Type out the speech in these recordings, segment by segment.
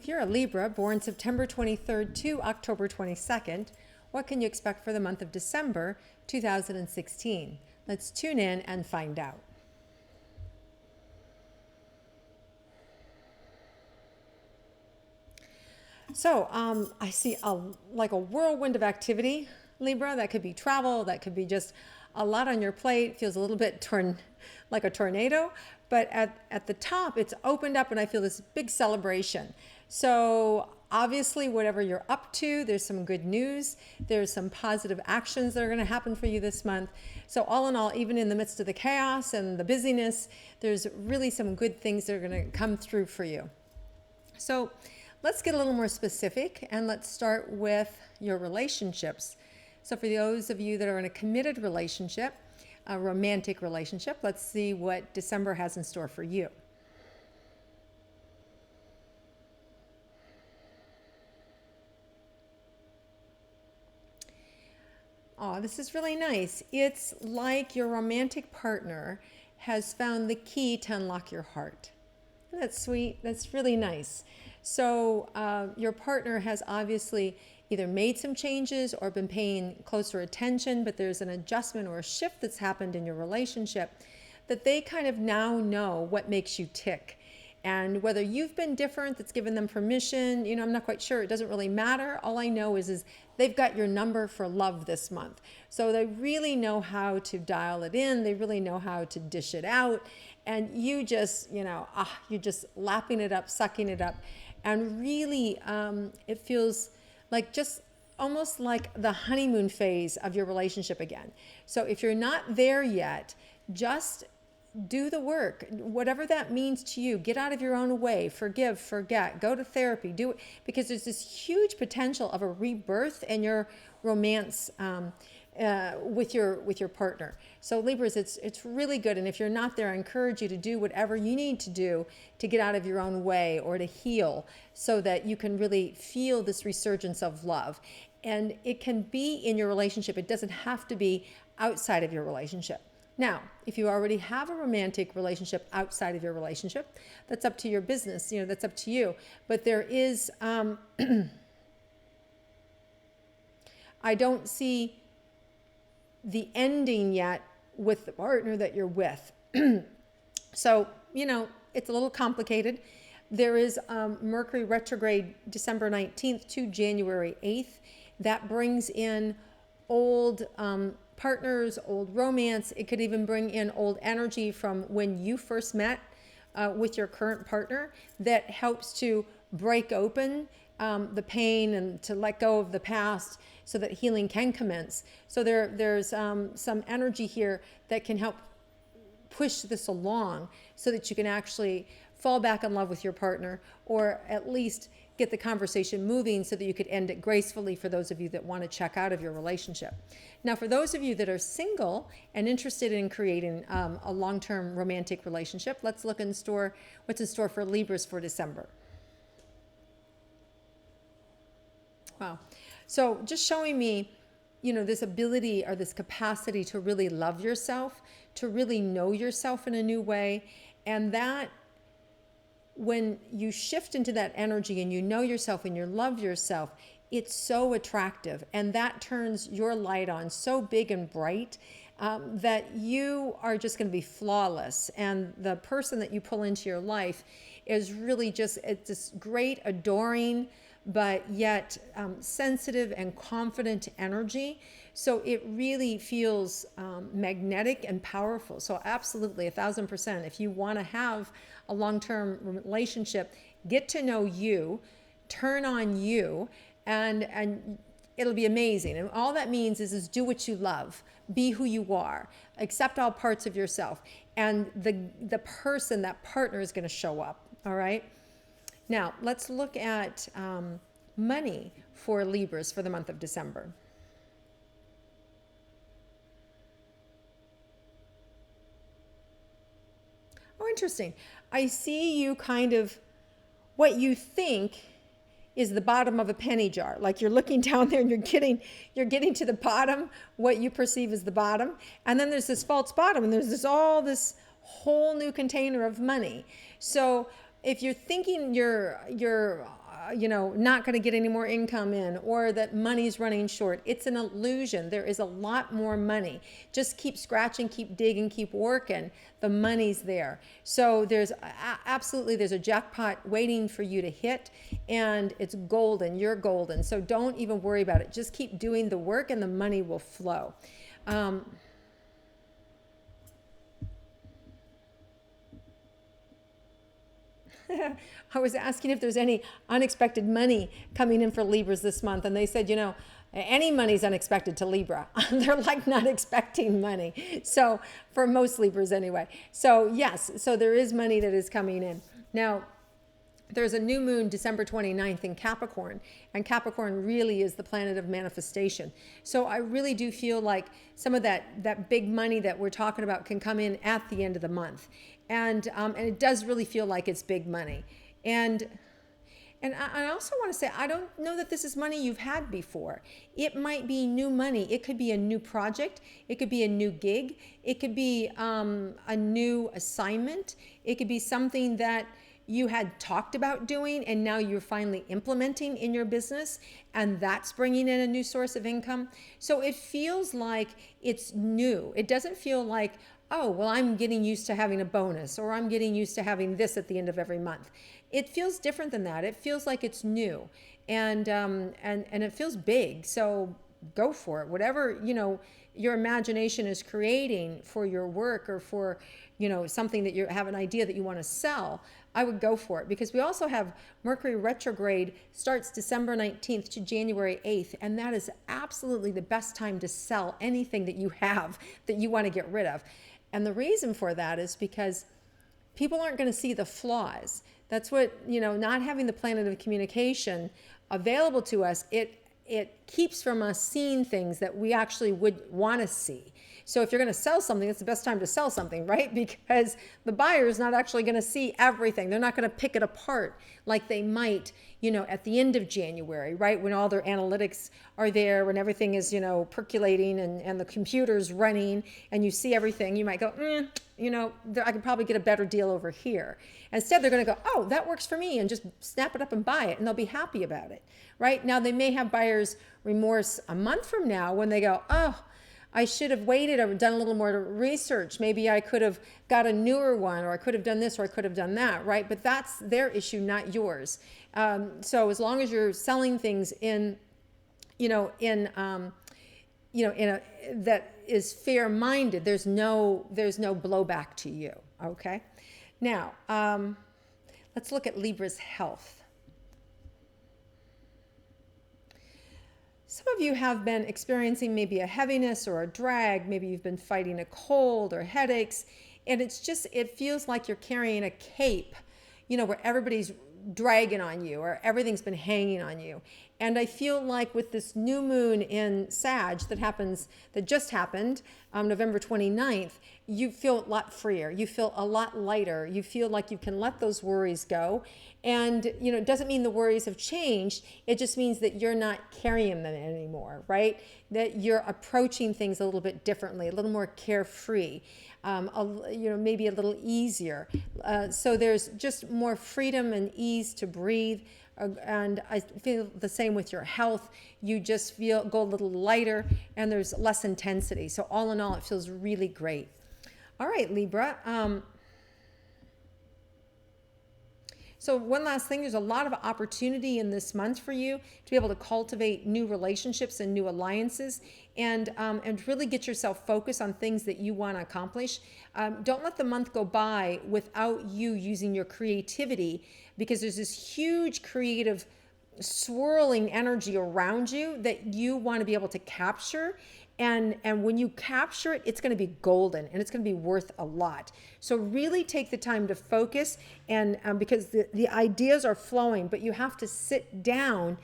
If you're a Libra born September 23rd to October 22nd, what can you expect for the month of December 2016? Let's tune in and find out. So I see like a whirlwind of activity, Libra. That could be travel. That could be just a lot on your plate. Feels a little bit like a tornado. But at the top, it's opened up and I feel this big celebration. So obviously, whatever you're up to, there's some good news. There's some positive actions that are going to happen for you this month. So all in all, even in the midst of the chaos and the busyness, there's really some good things that are going to come through for you. So let's get a little more specific and let's start with your relationships. So for those of you that are in a committed relationship, a romantic relationship, let's see what December has in store for you. Oh, this is really nice. It's like your romantic partner has found the key to unlock your heart. Isn't that sweet? That's really nice. So your partner has obviously either made some changes or been paying closer attention, but there's an adjustment or a shift that's happened in your relationship that they kind of now know what makes you tick. And whether you've been different, that's given them permission, I'm not quite sure. It doesn't really matter. All I know is they've got your number for love this month. So they really know how to dial it in. They really know how to dish it out. And you just, you're just lapping it up, sucking it up. And really, it feels like just almost like the honeymoon phase of your relationship again. So if you're not there yet, just do the work, whatever that means to you. Get out of your own way, forgive, forget, go to therapy, do it, because there's this huge potential of a rebirth in your romance with your partner. So Libras, it's really good. And if you're not there, I encourage you to do whatever you need to do to get out of your own way or to heal so that you can really feel this resurgence of love. And it can be in your relationship. It doesn't have to be outside of your relationship. Now, if you already have a romantic relationship outside of your relationship, that's up to your business, that's up to you. But there is, I don't see the ending yet with the partner that you're with. So, it's a little complicated. There is Mercury retrograde December 19th to January 8th. That brings in old partners, old romance. It could even bring in old energy from when you first met with your current partner that helps to break open the pain and to let go of the past so that healing can commence. So there's some energy here that can help push this along so that you can actually fall back in love with your partner, or at least get the conversation moving so that you could end it gracefully for those of you that want to check out of your relationship. Now, for those of you that are single and interested in creating a long-term romantic relationship, let's look what's in store for Libras for December. Wow. So just showing me, this ability or this capacity to really love yourself, to really know yourself in a new way. And that when you shift into that energy and you know yourself and you love yourself, it's so attractive. And that turns your light on so big and bright that you are just going to be flawless. And the person that you pull into your life is really it's this great, adoring, but yet sensitive and confident energy. So it really feels magnetic and powerful. So absolutely, 1,000%. If you want to have a long-term relationship, get to know you, turn on you, and it'll be amazing. And all that means is do what you love, be who you are, accept all parts of yourself, and the person, that partner, is going to show up. All right. Now, let's look at money for Libras for the month of December. Oh, interesting. I see you kind of, what you think is the bottom of a penny jar. Like you're looking down there and you're getting to the bottom, what you perceive as the bottom. And then there's this false bottom, and there's this whole new container of money. So if you're thinking you're not going to get any more income in, or that money's running short. It's an illusion. There is a lot more money. Just keep scratching, keep digging, keep working. The money's there. So there's a jackpot waiting for you to hit, and it's golden. You're golden. So don't even worry about it. Just keep doing the work and the money will flow. I was asking if there's any unexpected money coming in for Libras this month, and they said, any money's unexpected to Libra. They're like not expecting money. So for most Libras anyway. So yes, so there is money that is coming in. Now, there's a new moon December 29th in Capricorn, and Capricorn really is the planet of manifestation. So I really do feel like some of that big money that we're talking about can come in at the end of the month. And it does really feel like it's big money. And I also want to say, I don't know that this is money you've had before. It might be new money. It could be a new project. It could be a new gig. It could be a new assignment. It could be something that you had talked about doing and now you're finally implementing in your business, and that's bringing in a new source of income. So it feels like it's new. It doesn't feel like, oh, well, I'm getting used to having a bonus, or I'm getting used to having this at the end of every month. It feels different than that. It feels like it's new, and it feels big. So go for it. Whatever, your imagination is creating for your work, or for, something that you have an idea that you want to sell, I would go for it, because we also have Mercury retrograde starts December 19th to January 8th. And that is absolutely the best time to sell anything that you have that you want to get rid of. And the reason for that is because people aren't going to see the flaws. That's what, not having the planet of communication available to us, it keeps from us seeing things that we actually would want to see. So if you're going to sell something, it's the best time to sell something, right? Because the buyer is not actually going to see everything. They're not going to pick it apart like they might, at the end of January, right? When all their analytics are there, when everything is, percolating and the computer's running and you see everything, you might go, I could probably get a better deal over here. Instead, they're going to go, oh, that works for me, and just snap it up and buy it, and they'll be happy about it, right? Now, they may have buyer's remorse a month from now when they go, oh, I should have waited or done a little more research. Maybe I could have got a newer one, or I could have done this, or I could have done that, right? But that's their issue, not yours. So as long as you're selling things in that is fair-minded, there's no blowback to you. Okay. Now, let's look at Libra's health. Some of you have been experiencing maybe a heaviness or a drag. Maybe you've been fighting a cold or headaches, and it feels like you're carrying a cape, where everybody's dragging on you, or everything's been hanging on you. And I feel like with this new moon in Sag that just happened November 29th, you feel a lot freer. You feel a lot lighter. You feel like you can let those worries go. And, it doesn't mean the worries have changed. It just means that you're not carrying them anymore, right? That you're approaching things a little bit differently, a little more carefree, maybe a little easier. So there's just more freedom and ease to breathe. And I feel the same with your health. You just go a little lighter, and there's less intensity. So all in all, it feels really great. All right, Libra. So one last thing, there's a lot of opportunity in this month for you to be able to cultivate new relationships and new alliances, and really get yourself focused on things that you want to accomplish. Don't let the month go by without you using your creativity, because there's this huge creative swirling energy around you that you want to be able to capture. And when you capture it, it's going to be golden, and it's going to be worth a lot. So really take the time to focus, and because the ideas are flowing, but you have to sit down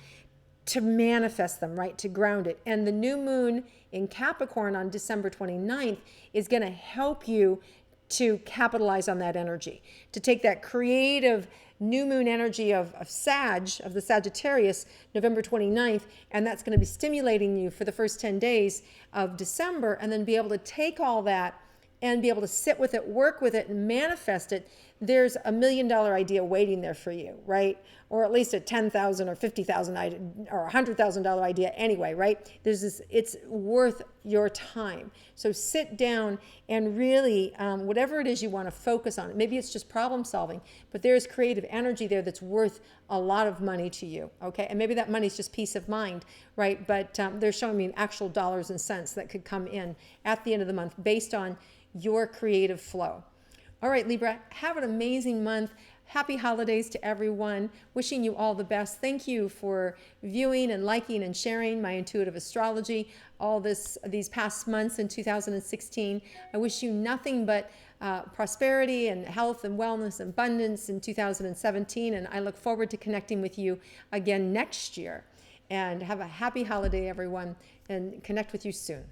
to manifest them, right? To ground it. And the new moon in Capricorn on December 29th is going to help you to capitalize on that energy, to take that creative new moon energy of the Sagittarius, November 29th, and that's going to be stimulating you for the first 10 days of December, and then be able to take all that and be able to sit with it, work with it, and manifest it there's $1 million idea waiting there for you, right? Or at least a $10,000 or $50,000 or $100,000 idea anyway, right? There's this, it's worth your time. So sit down and really, whatever it is you want to focus on, maybe it's just problem solving, but there's creative energy there that's worth a lot of money to you, okay? And maybe that money's just peace of mind, right? But they're showing me actual dollars and cents that could come in at the end of the month based on your creative flow. All right, Libra, have an amazing month. Happy holidays to everyone. Wishing you all the best. Thank you for viewing and liking and sharing my intuitive astrology all these past months in 2016. I wish you nothing but prosperity and health and wellness and abundance in 2017. And I look forward to connecting with you again next year. And have a happy holiday, everyone, and connect with you soon.